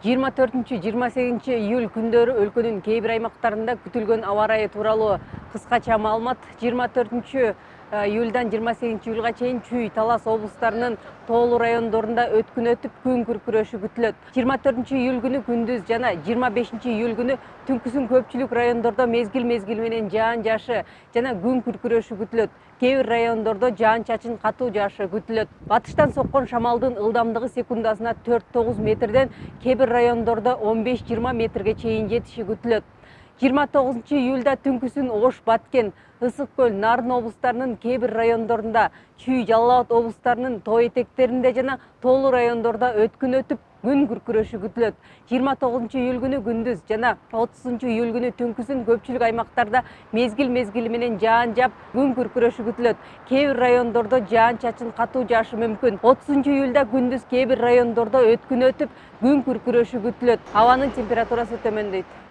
24-28 июль күндөрү өлкөнүн кээ бир аймактарында күтүлгөн аба ырайы тууралуу кыскача маалымат. 24 июльдан 28 июлга чейин Чүй, Талас облустарынын тоолуу райондорунда өткүн өтүп, күн күркүрөшү күтүлөт. 24 июль күнү күндүз жана 25 июль күнү түнкүсүн көпчүлүк райондордо мезгил менен жаан жаашы жана күн күркүрөшү күтүлөт. Кээ бир райондордо жаан-чачын катуу жаашы күтүлөт. Батыштан соккон шамалдын ылдамдыгы секундасына 4-9 метрден, кээ бир райондордо 15-20 метрге чейин жетиши күтүлөт. 29 июлда түнкүсүн Ош, Баткен, Ысык көл, Нарын облустарынын кээ бир райондорунда, Чүй, Жалал Абад облустарынын тоо этектеринде жана тоолуу райондордо өткүн өтүп, күн күркүрөшү күтүлөт. 29 июль күнү күндүз жана 30 июль күнү түнкүсүн көпчүлүк аймактарда мезгил менен жаан жаап, күн күркүрөшү күтүлөт. Кээ бир райондордо жаан-чачын катуу жаашы мүмкүн. 30 июлда күндүз кээ бир райондордо өткүн өтүп, күн күркүрөшү күтүлөт. Абанын температурасы төмөндөйт.